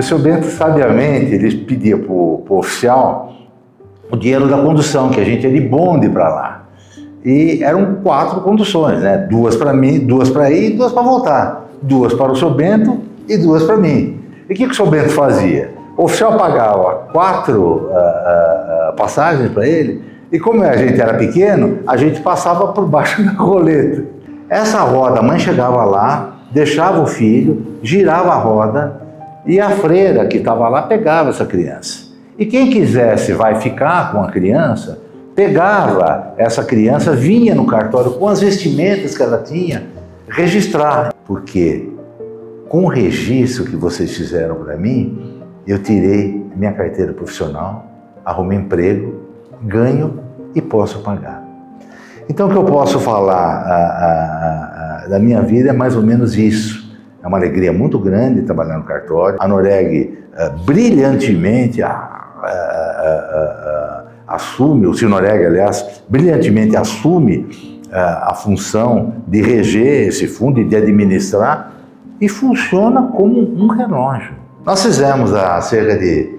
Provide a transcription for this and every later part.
E o seu Bento, sabiamente, ele pedia para o oficial o dinheiro da condução, que a gente ia de bonde para lá. E eram 4 conduções, né? 2 para mim, 2 para ir e 2 para voltar. 2 para o seu Bento e 2 para mim. E o que o seu Bento fazia? O oficial pagava 4 passagens para ele, e como a gente era pequeno, a gente passava por baixo da roleta. Essa roda, a mãe chegava lá, deixava o filho, girava a roda, e a freira que estava lá pegava essa criança. E quem quisesse vai ficar com a criança, pegava essa criança, vinha no cartório com as vestimentas que ela tinha, registrar. Porque com o registro que vocês fizeram para mim, eu tirei minha carteira profissional, arrumei emprego, ganho e posso pagar. Então o que eu posso falar da minha vida é mais ou menos isso. É uma alegria muito grande trabalhar no cartório. A Noreg brilhantemente assume, o Sinoreg, aliás, brilhantemente assume a função de reger esse fundo e de administrar, e funciona como um relógio. Nós fizemos há cerca de,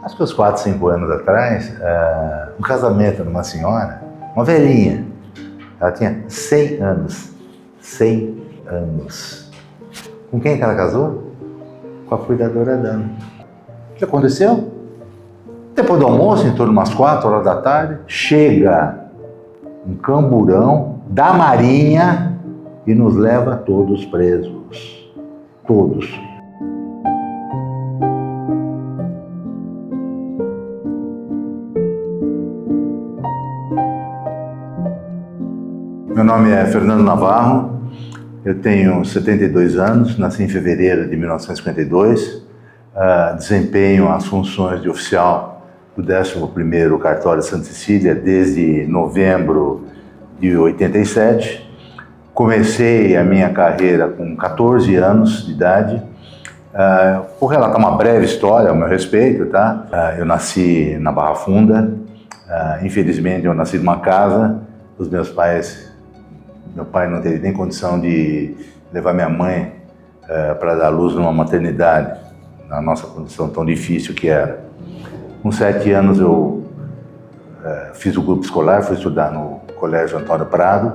acho que uns 4, 5 anos atrás, um casamento de uma senhora, uma velhinha. Ela tinha 100 anos. 100 anos. Com quem que ela casou? Com a cuidadora dela. O que aconteceu? Depois do almoço, em torno de umas 4 horas da tarde, chega um camburão da Marinha e nos leva todos presos. Todos. Meu nome é Fernando Navarro, eu tenho 72 anos, nasci em fevereiro de 1952, desempenho as funções de oficial do 11º Cartório de Santa Cecília desde novembro de 87. Comecei a minha carreira com 14 anos de idade. Vou relatar uma breve história ao meu respeito, tá? Eu nasci na Barra Funda. Infelizmente, eu nasci numa casa. Meu pai não teve nem condição de levar minha mãe para dar luz numa maternidade, na nossa condição tão difícil que era. Com 7 anos eu fiz o grupo escolar, fui estudar no Colégio Antônio Prado,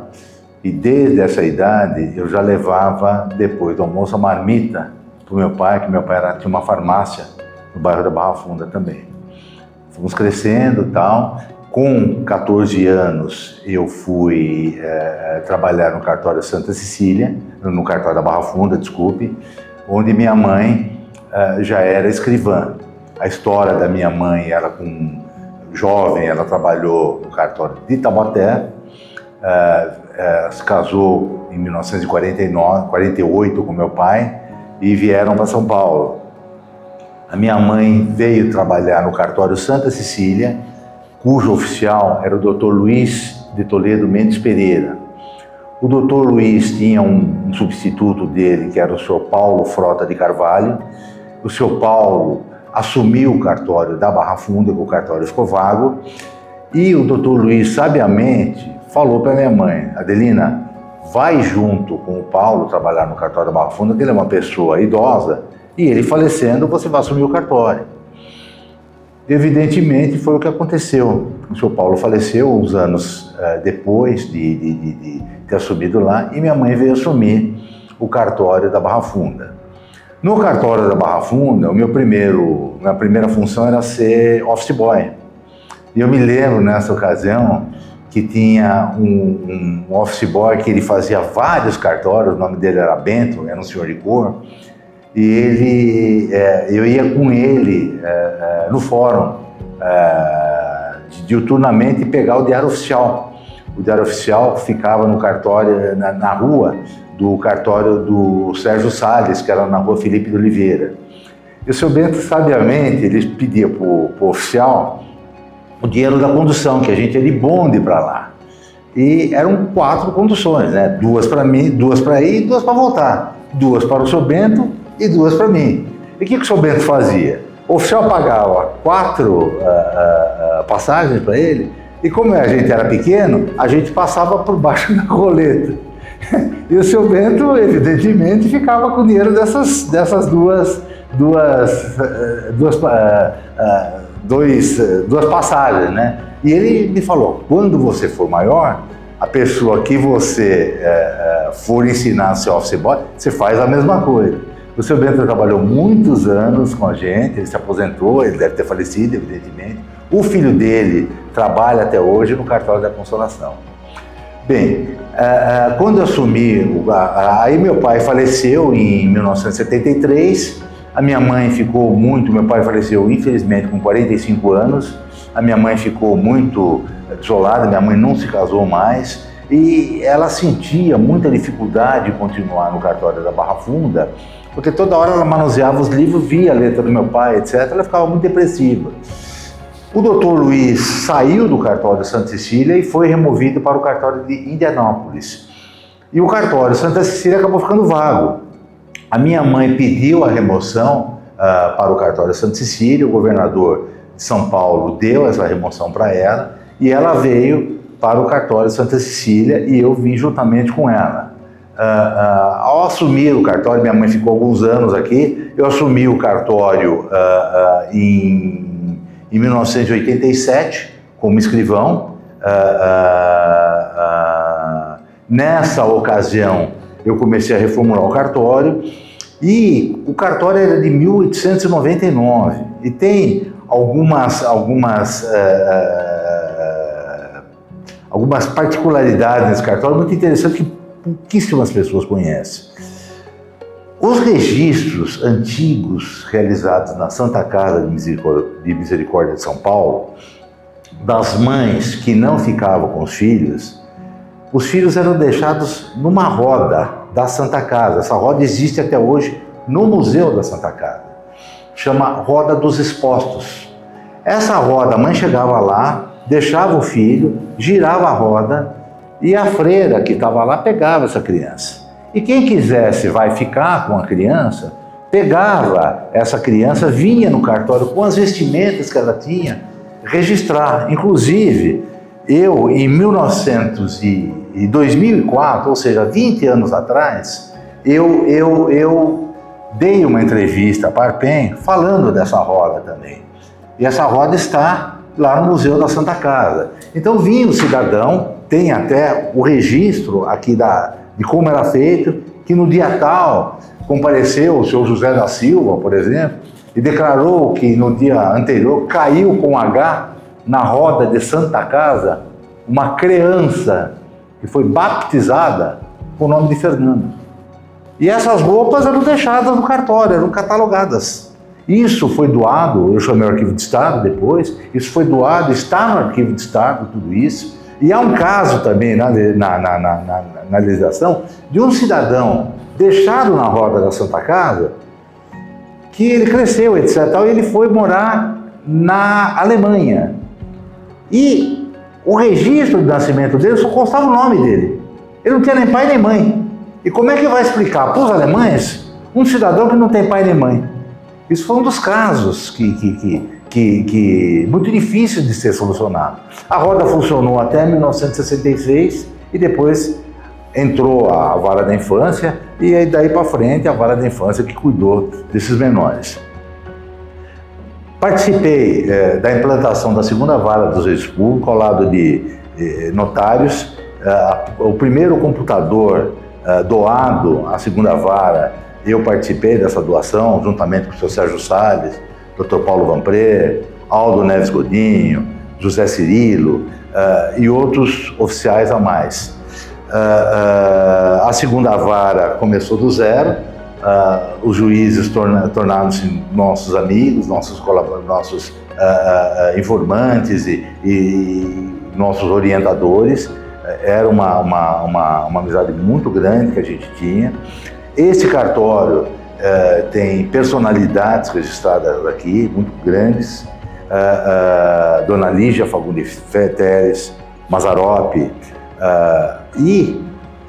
e desde essa idade eu já levava, depois do almoço, a marmita para o meu pai, que meu pai tinha uma farmácia no bairro da Barra Funda também. Fomos crescendo e tal. Com 14 anos eu fui trabalhar no cartório Santa Cecília, no cartório da Barra Funda, desculpe, onde minha mãe já era escrivã. A história da minha mãe, ela com jovem, ela trabalhou no cartório de Taubaté, se casou em 1948 com meu pai e vieram para São Paulo. A minha mãe veio trabalhar no cartório Santa Cecília, cujo oficial era o Dr. Luiz de Toledo Mendes Pereira. O Dr. Luiz tinha um substituto dele, que era o Sr. Paulo Frota de Carvalho. O Sr. Paulo assumiu o cartório da Barra Funda, que o cartório ficou vago, e o Dr. Luiz, sabiamente, falou para minha mãe: Adelina, vai junto com o Paulo trabalhar no cartório da Barra Funda, que ele é uma pessoa idosa, e ele falecendo, você vai assumir o cartório. Evidentemente, foi o que aconteceu. O Sr. Paulo faleceu uns anos depois de ter assumido lá, e minha mãe veio assumir o cartório da Barra Funda. No cartório da Barra Funda, minha primeira função era ser office boy. E eu me lembro, nessa ocasião, que tinha um office boy que ele fazia vários cartórios, o nome dele era Bento, era um senhor de cor, e eu ia com ele no fórum, diuturnamente, pegar o Diário Oficial. O Diário Oficial ficava no cartório, na rua do cartório do Sérgio Salles, que era na rua Felipe de Oliveira. E o seu Bento, sabiamente, ele pedia para o oficial o dinheiro da condução, que a gente ia de bonde para lá. E eram 4 conduções, né? 2 para mim, 2 para ir e 2 para voltar. 2 para o seu Bento e 2 para mim. E o que o seu Bento fazia? O oficial pagava 4 passagens para ele, e como a gente era pequeno, a gente passava por baixo da roleta. E o seu Bento, evidentemente, ficava com o dinheiro dessas duas passagens, né? E ele me falou, quando você for maior, a pessoa que você for ensinar a ser office boy, você faz a mesma coisa. O seu Bento trabalhou muitos anos com a gente, ele se aposentou, ele deve ter falecido, evidentemente. O filho dele trabalha até hoje no cartório da Consolação. Bem, quando eu assumi, aí meu pai faleceu em 1973, a minha mãe ficou meu pai faleceu infelizmente com 45 anos, a minha mãe ficou muito desolada, minha mãe não se casou mais e ela sentia muita dificuldade de continuar no cartório da Barra Funda, porque toda hora ela manuseava os livros, via a letra do meu pai, etc. Ela ficava muito depressiva. O doutor Luiz saiu do cartório de Santa Cecília e foi removido para o cartório de Indianópolis. E o cartório de Santa Cecília acabou ficando vago. A minha mãe pediu a remoção para o cartório de Santa Cecília, o governador de São Paulo deu essa remoção para ela e ela veio para o cartório de Santa Cecília e eu vim juntamente com ela. Ao assumir o cartório, minha mãe ficou alguns anos aqui, eu assumi o cartório em 1987 como escrivão. Nessa ocasião eu comecei a reformular o cartório e o cartório era de 1899 e tem algumas particularidades nesse cartório muito interessantes que pouquíssimas pessoas conhecem. Os registros antigos realizados na Santa Casa de Misericórdia de São Paulo, das mães que não ficavam com os filhos eram deixados numa roda da Santa Casa. Essa roda existe até hoje no Museu da Santa Casa. Chama Roda dos Expostos. Essa roda, a mãe chegava lá, deixava o filho, girava a roda e a freira que estava lá pegava essa criança. E quem quisesse vai ficar com a criança, pegava essa criança, vinha no cartório com as vestimentas que ela tinha, registrar. Inclusive, eu em 2004, ou seja, 20 anos atrás, eu dei uma entrevista para a Arpen falando dessa roda também. E essa roda está lá no Museu da Santa Casa. Então vinha o cidadão, tem até o registro aqui de como era feito, que no dia tal compareceu o senhor José da Silva, por exemplo, e declarou que no dia anterior caiu com H na roda de Santa Casa uma criança que foi baptizada com o nome de Fernando. E essas roupas eram deixadas no cartório, eram catalogadas. Isso foi doado, eu chamei o Arquivo de Estado depois, isso foi doado, está no Arquivo de Estado, tudo isso. E há um caso também na legislação de um cidadão deixado na roda da Santa Casa, que ele cresceu, etc. E ele foi morar na Alemanha. E o registro de nascimento dele só constava o nome dele. Ele não tinha nem pai nem mãe. E como é que vai explicar para os alemães um cidadão que não tem pai nem mãe? Isso foi um dos casos muito difícil de ser solucionado. A roda funcionou até 1966 e depois entrou a vara da infância e aí daí para frente a vara da infância que cuidou desses menores. Participei da implantação da segunda vara dos registros públicos ao lado de notários. O primeiro computador doado à segunda vara, eu participei dessa doação juntamente com o Sr. Sérgio Salles, Dr. Paulo Vanpré, Aldo Neves Godinho, José Cirilo e outros oficiais a mais. A segunda vara começou do zero, os juízes tornaram-se nossos amigos, nossos informantes e nossos orientadores. Era uma amizade muito grande que a gente tinha. Esse cartório tem personalidades registradas aqui, muito grandes. Dona Lígia Fagundes Teres, Mazzaropi. E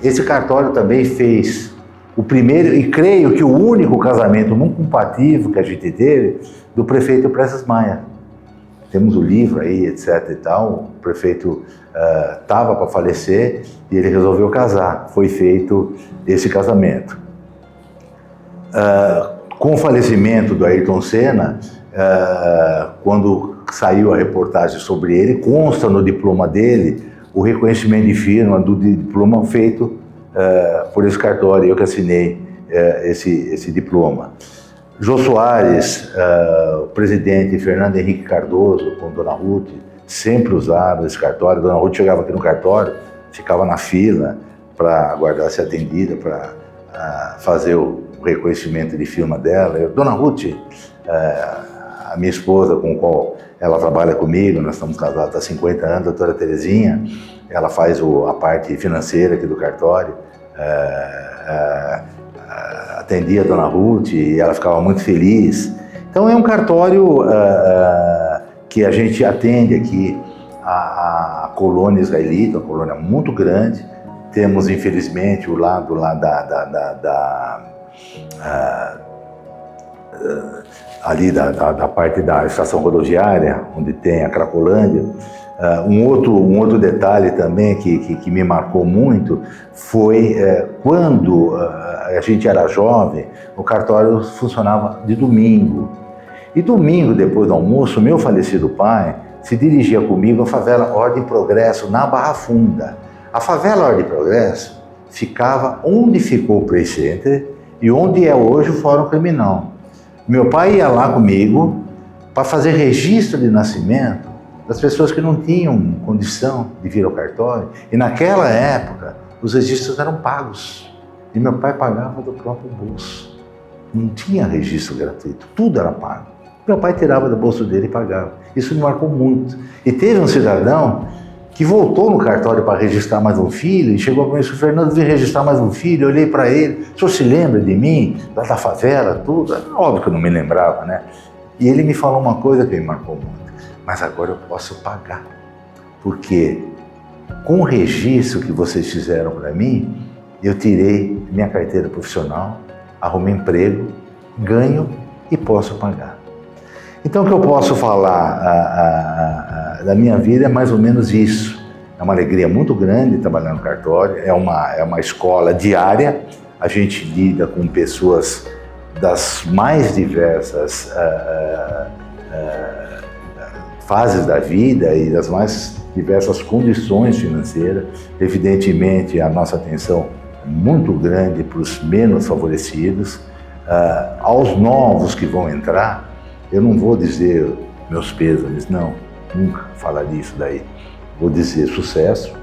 esse cartório também fez o primeiro, e creio que o único casamento não compatível que a gente teve, do prefeito Prestes Maia. Temos o livro aí, etc e tal. O prefeito estava para falecer e ele resolveu casar. Foi feito esse casamento. Com o falecimento do Ayrton Senna, quando saiu a reportagem sobre ele, consta no diploma dele o reconhecimento de firma do diploma feito por esse cartório, eu que assinei esse diploma. Jô Soares, o presidente Fernando Henrique Cardoso, com Dona Ruth, sempre usaram esse cartório. Dona Ruth chegava aqui no cartório, ficava na fila para aguardar ser atendida, para fazer o reconhecimento de firma dela. Dona Ruth, a minha esposa, com a qual ela trabalha comigo, nós estamos casados há 50 anos, a doutora Terezinha, ela faz a parte financeira aqui do cartório, atendia a Dona Ruth e ela ficava muito feliz. Então é um cartório que a gente atende aqui a colônia israelita, uma colônia muito grande. Temos, infelizmente, o lado lá ali da parte da estação rodoviária, onde tem a Cracolândia. Um outro detalhe também que me marcou muito foi quando a gente era jovem, o cartório funcionava de domingo. E domingo, depois do almoço, meu falecido pai se dirigia comigo à favela Ordem e Progresso, na Barra Funda. A favela Ordem e Progresso ficava onde ficou o Play Center e onde é hoje o Fórum Criminal. Meu pai ia lá comigo para fazer registro de nascimento das pessoas que não tinham condição de vir ao cartório. E naquela época, os registros eram pagos. E meu pai pagava do próprio bolso. Não tinha registro gratuito, tudo era pago. Meu pai tirava do bolso dele e pagava. Isso me marcou muito. E teve um cidadão que voltou no cartório para registrar mais um filho e chegou para mim e disse: Fernando, vim registrar mais um filho. Eu olhei para ele: o senhor se lembra de mim? Lá da favela, tudo? Óbvio que eu não me lembrava, né? E ele me falou uma coisa que me marcou muito: mas agora eu posso pagar, porque com o registro que vocês fizeram para mim, eu tirei minha carteira profissional, arrumei emprego, ganho e posso pagar. Então o que eu posso falar da minha vida é mais ou menos isso. É uma alegria muito grande trabalhar no cartório, é uma escola diária, a gente lida com pessoas das mais diversas fases da vida e das mais diversas condições financeiras. Evidentemente, a nossa atenção é muito grande para os menos favorecidos. Aos novos que vão entrar, eu não vou dizer meus pêsames, não, nunca falaria isso daí. Vou dizer sucesso,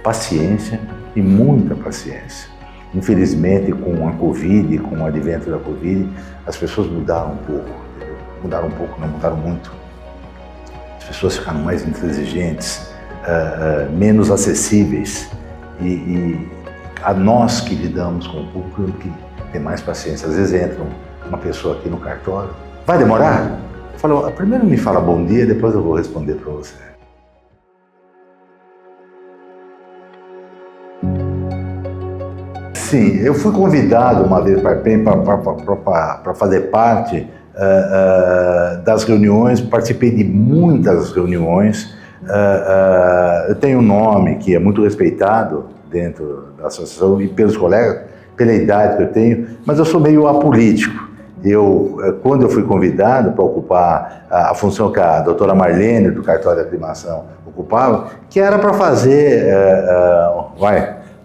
paciência e muita paciência. Infelizmente, com a Covid, com o advento da Covid, as pessoas mudaram um pouco. Mudaram um pouco, não mudaram muito. As pessoas ficaram mais intransigentes, menos acessíveis. E a nós que lidamos com o público, que tem mais paciência. Às vezes entra uma pessoa aqui no cartório: vai demorar? Falou: primeiro me fala bom dia, depois eu vou responder para você. Sim, eu fui convidado uma vez para fazer parte das reuniões, participei de muitas reuniões. Eu tenho um nome que é muito respeitado dentro da associação e pelos colegas, pela idade que eu tenho, mas eu sou meio apolítico. Quando eu fui convidado para ocupar a função que a doutora Marlene, do Cartório da Aclimação, ocupava, que era para fazer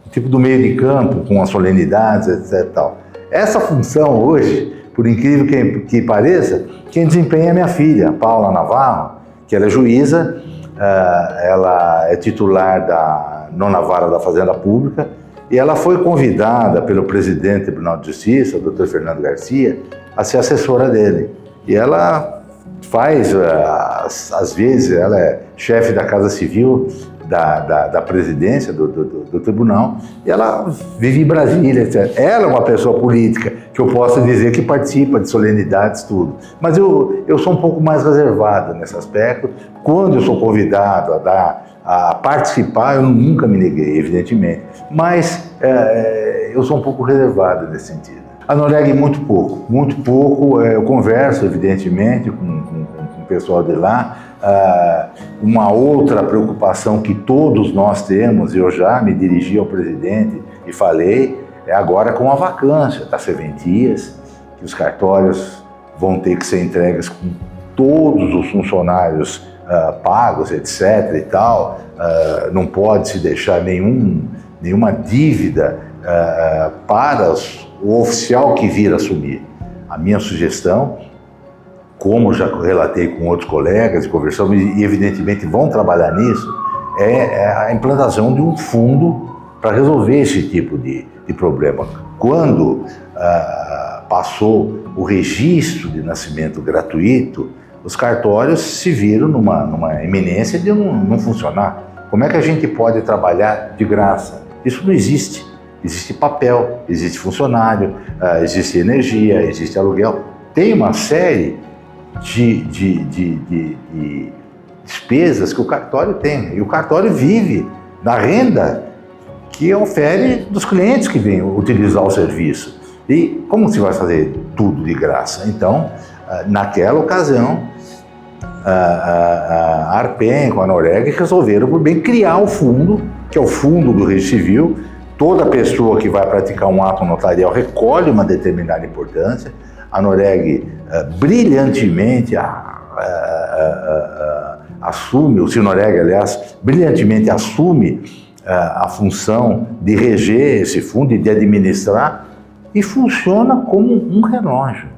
um tipo do meio de campo, com as solenidades, etc. Tal. Essa função hoje, por incrível que pareça, quem desempenha é minha filha, Paula Navarro, que ela é juíza, ela é titular da 9ª Vara da Fazenda Pública, e ela foi convidada pelo presidente do Tribunal de Justiça, o Dr. Fernando Garcia, a ser assessora dele. E ela faz, às vezes, ela é chefe da Casa Civil da presidência do tribunal, e ela vive em Brasília, etc. Ela é uma pessoa política, que eu posso dizer que participa de solenidades, tudo. Mas eu sou um pouco mais reservado nesse aspecto. Quando eu sou convidado a participar, eu nunca me neguei, evidentemente. Mas eu sou um pouco reservado nesse sentido. A Noreg, muito pouco. Eu converso, evidentemente, com o pessoal de lá. Uma outra preocupação que todos nós temos, eu já me dirigi ao presidente e falei, é agora com a vacância das serventias. que os cartórios vão ter que ser entregues com todos os funcionários pagos, etc. e tal. Não pode se deixar nenhuma dívida para o oficial que vir assumir. A minha sugestão, como já relatei com outros colegas e conversamos, e evidentemente vão trabalhar nisso, é a implantação de um fundo para resolver esse tipo de problema. Quando passou o registro de nascimento gratuito, os cartórios se viram numa iminência de não funcionar. Como é que a gente pode trabalhar de graça? Isso não existe. Existe papel, existe funcionário, existe energia, existe aluguel. Tem uma série de despesas que o cartório tem. E o cartório vive da renda que ofere dos clientes que vêm utilizar o serviço. E como se vai fazer tudo de graça? Então, naquela ocasião, a Arpen com a Noreg resolveram por bem criar o fundo, que é o fundo do registro civil. Toda pessoa que vai praticar um ato notarial recolhe uma determinada importância. A Noreg brilhantemente assume, o Sinoreg, aliás, brilhantemente assume a função de reger esse fundo e de administrar, e funciona como um relógio.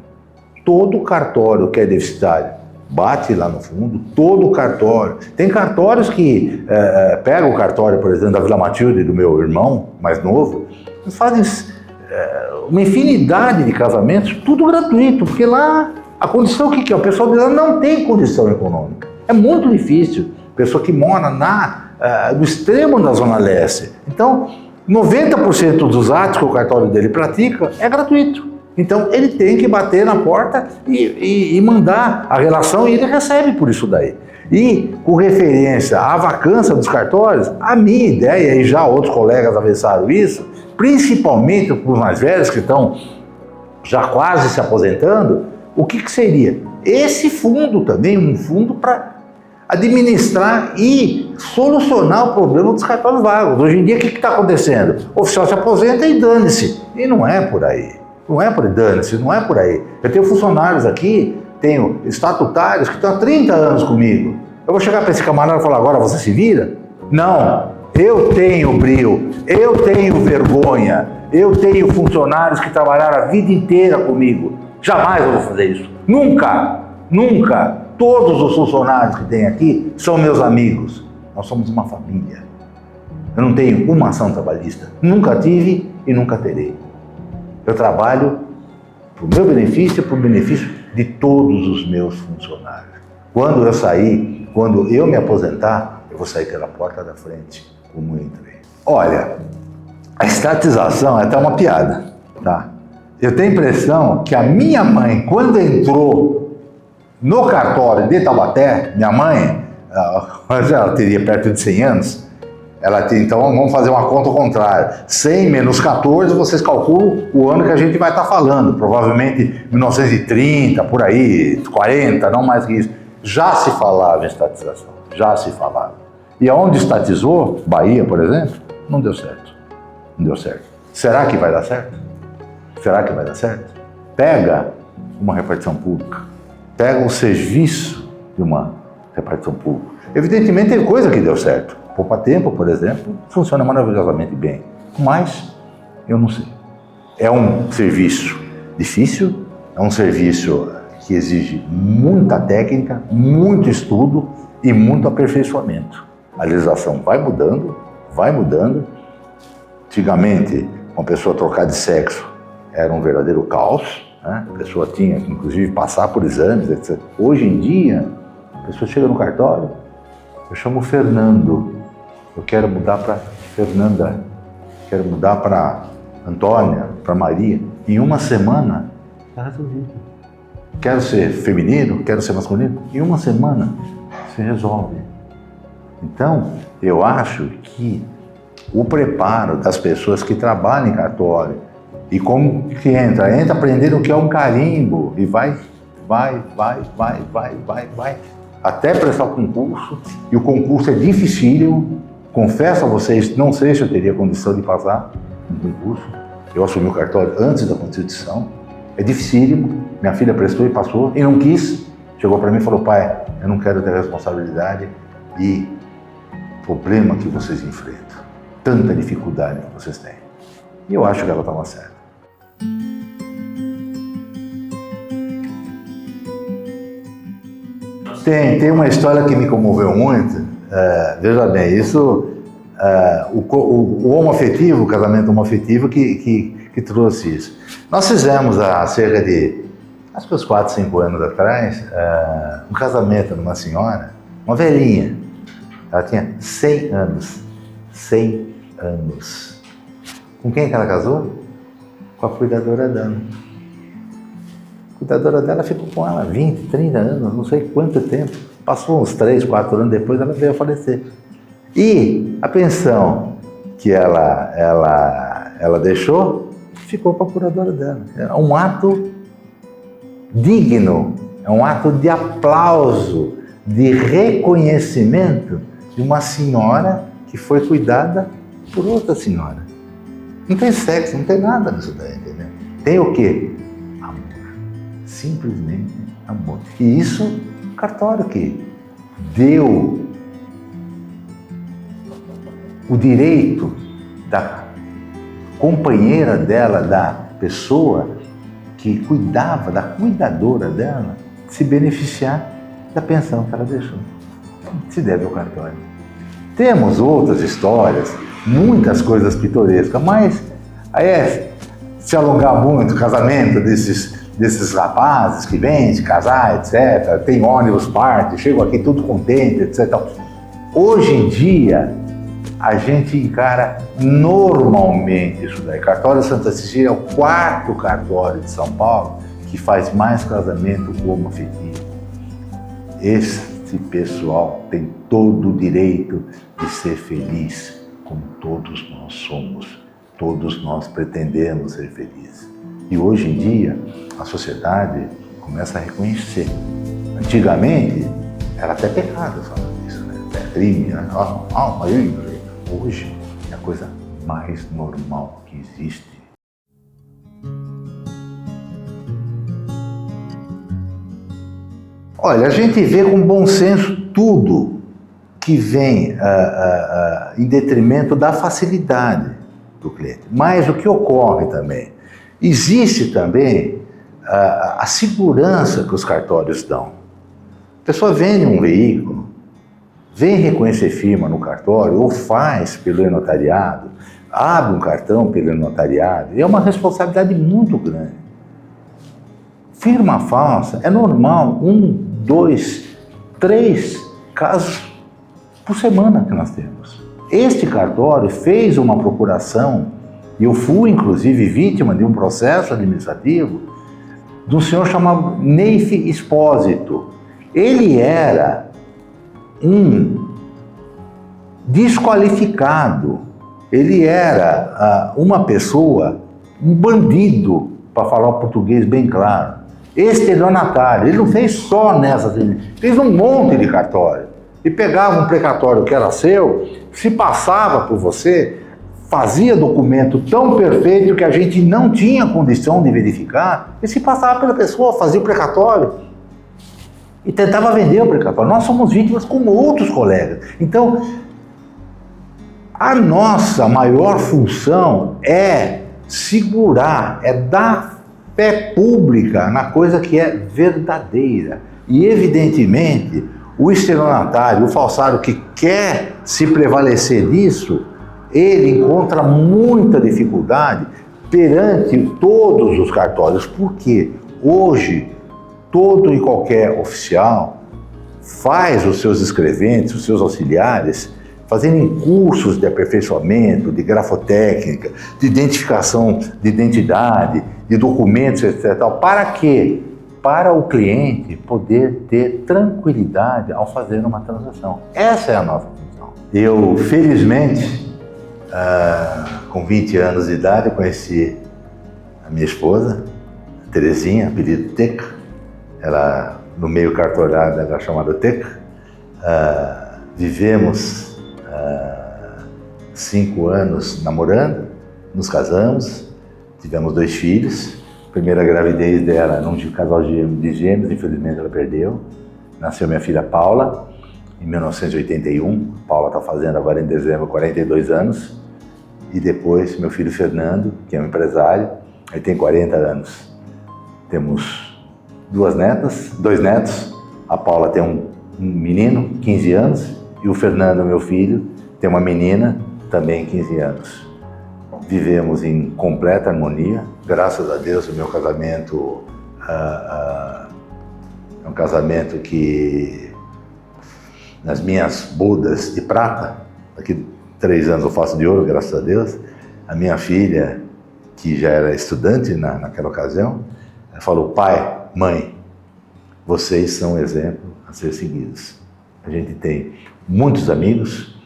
Todo cartório que é deficitário bate lá no fundo, todo cartório. Tem cartórios que pegam o cartório, por exemplo, da Vila Matilde, do meu irmão mais novo, eles fazem uma infinidade de casamentos, tudo gratuito, porque lá a condição que é? O pessoal de lá não tem condição econômica. É muito difícil. Pessoa que mora no extremo da Zona Leste. Então, 90% dos atos que o cartório dele pratica é gratuito. Então, ele tem que bater na porta e mandar a relação, e ele recebe por isso daí. E, com referência à vacância dos cartórios, a minha ideia, e já outros colegas avançaram isso, principalmente para os mais velhos que estão já quase se aposentando, o que seria? Esse fundo também, um fundo para administrar e solucionar o problema dos cartórios vagos. Hoje em dia, o que está acontecendo? O oficial se aposenta e dane-se. E não é por aí. Não é por aí, dane-se, não é por aí. Eu tenho funcionários aqui, tenho estatutários que estão há 30 anos comigo. Eu vou chegar para esse camarada e falar, agora você se vira? Não, eu tenho brio, eu tenho vergonha, eu tenho funcionários que trabalharam a vida inteira comigo. Jamais eu vou fazer isso. Nunca, nunca. Todos os funcionários que tem aqui são meus amigos. Nós somos uma família. Eu não tenho uma ação trabalhista. Nunca tive e nunca terei. Eu trabalho para o meu benefício e para o benefício de todos os meus funcionários. Quando eu sair, quando eu me aposentar, eu vou sair pela porta da frente, como eu entrei. Olha, a estatização é até uma piada, tá? Eu tenho a impressão que a minha mãe, quando entrou no cartório de Taubaté, minha mãe, ela teria perto de 100 anos, então vamos fazer uma conta ao contrário. 100 menos 14, vocês calculam o ano que a gente vai estar falando. Provavelmente 1930, por aí, 40, não mais que isso. Já se falava em estatização, já se falava. E aonde estatizou, Bahia, por exemplo, não deu certo. Não deu certo. Será que vai dar certo? Será que vai dar certo? Pega uma repartição pública, pega o serviço de uma repartição pública. Evidentemente tem coisa que deu certo. Poupa Tempo, por exemplo, funciona maravilhosamente bem. Mas, eu não sei. É um serviço difícil, é um serviço que exige muita técnica, muito estudo e muito aperfeiçoamento. A legislação vai mudando, vai mudando. Antigamente, uma pessoa trocar de sexo era um verdadeiro caos, né? A pessoa tinha que, inclusive, passar por exames, etc. Hoje em dia, a pessoa chega no cartório, eu chamo Fernando, eu quero mudar para Fernanda, quero mudar para Antônia, para Maria. Em uma semana, está resolvido. Quero ser feminino, quero ser masculino. Em uma semana, se resolve. Então, eu acho que o preparo das pessoas que trabalham em cartório e como que entra aprendendo o que é um carimbo e vai, até prestar o concurso, e o concurso é dificílimo. Confesso a vocês, não sei se eu teria condição de passar no concurso. Eu assumi o cartório antes da Constituição É dificílimo. Minha filha prestou e passou e não quis. Chegou para mim e falou: pai, eu não quero ter responsabilidade e problema que vocês enfrentam, tanta dificuldade que vocês têm. E eu acho que ela estava certa. Tem uma história que me comoveu muito. Veja bem, isso, o homoafetivo, o casamento homoafetivo que trouxe isso. Nós fizemos há cerca de, acho que uns 4, 5 anos atrás, um casamento de uma senhora, uma velhinha. Ela tinha 100 anos. 100 anos. Com quem que ela casou? Com a cuidadora dela. A cuidadora dela ficou com ela 20, 30 anos, não sei quanto tempo. Passou uns 3, 4 anos depois, ela veio a falecer. E a pensão que ela deixou, ficou com a curadora dela. É um ato digno, é um ato de aplauso, de reconhecimento de uma senhora que foi cuidada por outra senhora. Não tem sexo, não tem nada nisso daí, entendeu? Tem o quê? Amor. Simplesmente amor. E isso, o cartório que deu o direito da companheira dela, da pessoa que cuidava, da cuidadora dela, se beneficiar da pensão que ela deixou. Se deve ao cartório. Temos outras histórias, muitas coisas pitorescas, mas aí se alongar muito o casamento desses rapazes que vêm se casar, etc. Tem ônibus parte, chegam aqui tudo contente, etc. Hoje em dia, a gente encara normalmente isso daí. Cartório Santa Cecília é o 4º cartório de São Paulo que faz mais casamento homoafetivo. Esse pessoal tem todo o direito de ser feliz, como todos nós somos. Todos nós pretendemos ser felizes. E hoje em dia, a sociedade começa a reconhecer. Antigamente, era até pecado falar isso, né? É crime, né? Hoje é a coisa mais normal que existe. Olha, a gente vê com bom senso tudo que vem em detrimento da facilidade do cliente. Mas o que ocorre também? Existe também a segurança que os cartórios dão. A pessoa vende um veículo, vem reconhecer firma no cartório ou faz pelo e-notariado, abre um cartão pelo e-notariado, e é uma responsabilidade muito grande. Firma falsa é normal, 1, 2, 3 casos por semana que nós temos. Este cartório fez uma procuração, e eu fui inclusive vítima de um processo administrativo, de um senhor chamado Neif Expósito. Ele era um desqualificado, ele era uma pessoa, um bandido, para falar o português bem claro, estelionatário. Ele não fez só nessas, ele fez um monte de cartório. E pegava um precatório que era seu, se passava por você, fazia documento tão perfeito que a gente não tinha condição de verificar, e se passava pela pessoa, fazia o precatório e tentava vender o precatório. Nós somos vítimas como outros colegas. Então, a nossa maior função é segurar, é dar fé pública na coisa que é verdadeira. E, evidentemente, o estelionatário, o falsário que quer se prevalecer disso, ele encontra muita dificuldade perante todos os cartórios, porque hoje todo e qualquer oficial faz os seus escreventes, os seus auxiliares, fazendo cursos de aperfeiçoamento, de grafotécnica, de identificação de identidade, de documentos, etc. Para quê? Para o cliente poder ter tranquilidade ao fazer uma transação. Essa é a nossa função. Eu, felizmente, com 20 anos de idade, eu conheci a minha esposa, Terezinha, apelido Teca. Ela, no meio cartoriado, era chamada Teca. Vivemos 5 anos namorando, nos casamos, tivemos 2 filhos. primeira gravidez dela, num casal de gêmeos, infelizmente ela perdeu. Nasceu minha filha Paula, em 1981. Paula está fazendo agora em dezembro 42 anos. E depois meu filho Fernando, que é um empresário, ele tem 40 anos. Temos dois netos. A Paula tem um menino, 15 anos, e o Fernando, meu filho, tem uma menina, também 15 anos. Vivemos em completa harmonia. Graças a Deus, o meu casamento é um casamento que, nas minhas bodas de prata, daqui 3 anos eu faço de ouro, graças a Deus, a minha filha, que já era estudante naquela ocasião, ela falou: pai, mãe, vocês são um exemplo a ser seguidos. A gente tem muitos amigos,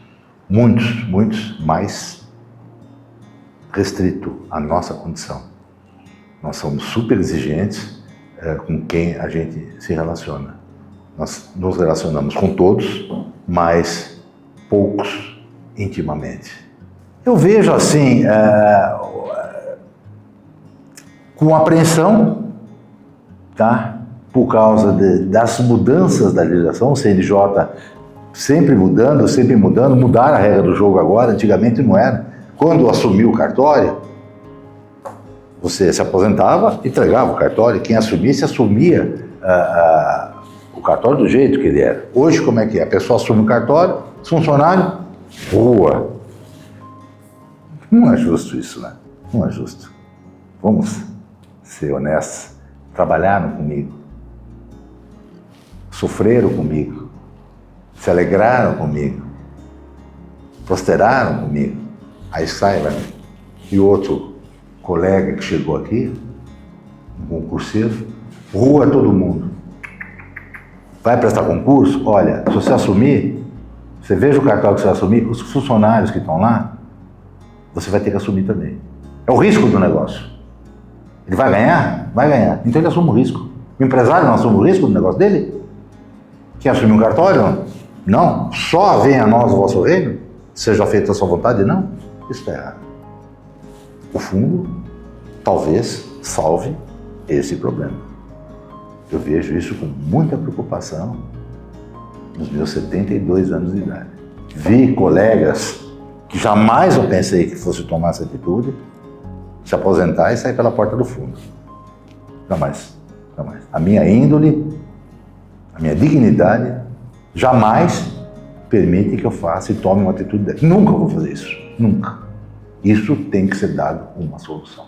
muitos, mas restrito à nossa condição. Nós somos super exigentes com quem a gente se relaciona. Nós nos relacionamos com todos, mas poucos intimamente. Eu vejo assim, com apreensão, tá? Por causa das mudanças da legislação, o CNJ sempre mudando, mudaram a regra do jogo agora, antigamente não era. Quando assumiu o cartório, você se aposentava, entregava o cartório, quem assumisse, assumia o cartório do jeito que ele era. Hoje, como é que é? A pessoa assume o cartório, funcionário, rua. Não é justo isso, né? Não é justo. Vamos ser honestos. Trabalharam comigo, sofreram comigo, se alegraram comigo, prosperaram comigo. Aí sai, vai. E outro colega que chegou aqui, um concurseiro, rua todo mundo. Vai prestar concurso? Olha, se você assumir, você veja o cartório que você vai assumir, os funcionários que estão lá, você vai ter que assumir também. É o risco do negócio. Ele vai ganhar? Vai ganhar. Então ele assume o risco. O empresário não assume o risco do negócio dele? Quem assume um cartório? Não. Só venha a nós o vosso reino? Seja feita a sua vontade? Não. Isso está errado. O fundo talvez salve esse problema. Eu vejo isso com muita preocupação nos meus 72 anos de idade. Vi colegas que jamais eu pensei que fosse tomar essa atitude, se aposentar e sair pela porta do fundo. Jamais, jamais. A minha índole, a minha dignidade, jamais permite que eu faça e tome uma atitude dessa. Nunca vou fazer isso, nunca. Isso tem que ser dado uma solução.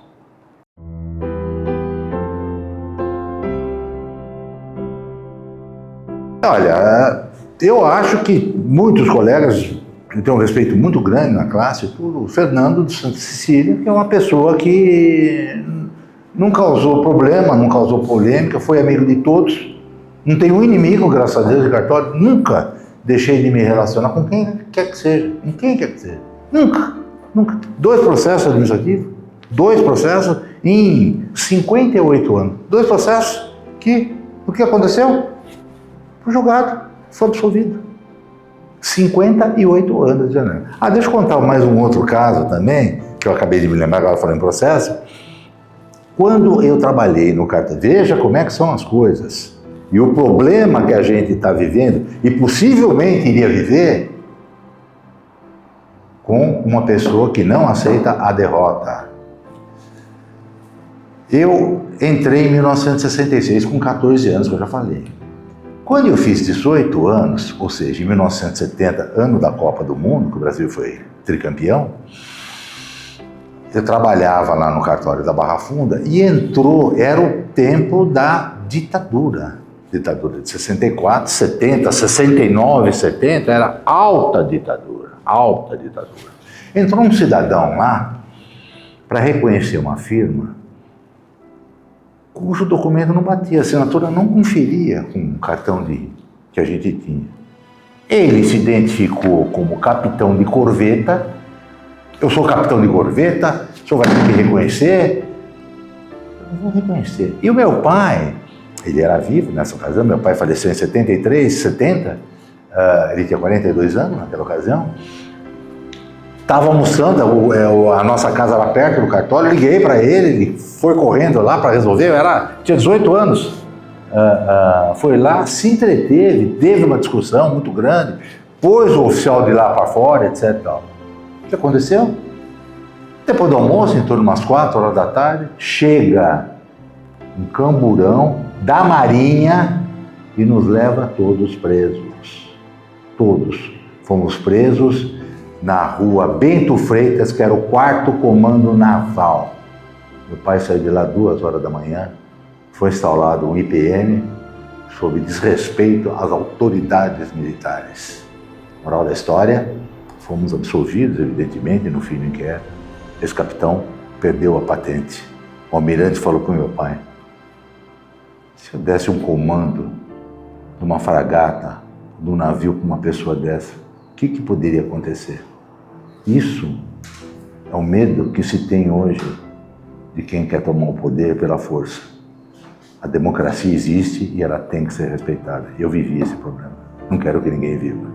Olha, eu acho que muitos colegas têm um respeito muito grande na classe por o Fernando de Santa Cecília, que é uma pessoa que não causou problema, não causou polêmica, foi amigo de todos, não tem um inimigo, graças a Deus, de cartório. Nunca deixei de me relacionar com quem quer que seja, com quem quer que seja. Nunca. 2 processos administrativos, 2 processos em 58 anos. 2 processos que, o que aconteceu? Foi julgado, foi absolvido. 58 anos de janeiro. Deixa eu contar mais um outro caso também, que eu acabei de me lembrar, agora falando em processo. Quando eu trabalhei no cartório, veja como é que são as coisas. E o problema que a gente está vivendo, e possivelmente iria viver, com uma pessoa que não aceita a derrota. Eu entrei em 1966, com 14 anos, que eu já falei. Quando eu fiz 18 anos, ou seja, em 1970, ano da Copa do Mundo, que o Brasil foi tricampeão, eu trabalhava lá no cartório da Barra Funda e era o tempo da ditadura. Ditadura de 64, 70, 69, 70, era alta ditadura. Entrou um cidadão lá para reconhecer uma firma cujo documento não batia, a assinatura não conferia com o cartão que a gente tinha. Ele se identificou como capitão de corveta. Eu sou capitão de corveta, o senhor vai ter que reconhecer? Eu não vou reconhecer. E o meu pai, ele era vivo nessa ocasião, meu pai faleceu em 73, 70, ele tinha 42 anos naquela ocasião. Estava almoçando, a nossa casa era perto do cartório, liguei para ele, ele foi correndo lá para resolver, tinha 18 anos. Foi lá, se entreteve, teve uma discussão muito grande, pôs o oficial de lá para fora, etc. O que aconteceu? Depois do almoço, em torno de umas 4 horas da tarde, chega um camburão da Marinha e nos leva todos presos. Todos. Fomos presos na rua Bento Freitas, que era o 4º Comando Naval. Meu pai saiu de lá 2 horas da manhã, foi instalado um IPM sob desrespeito às autoridades militares. Moral da história, fomos absolvidos, evidentemente, no fim do inquérito. Esse capitão perdeu a patente. O almirante falou para o meu pai: se eu desse um comando de uma fragata, de um navio com uma pessoa dessa, o que poderia acontecer? Isso é o medo que se tem hoje de quem quer tomar o poder pela força. A democracia existe e ela tem que ser respeitada. Eu vivi esse problema. Não quero que ninguém viva.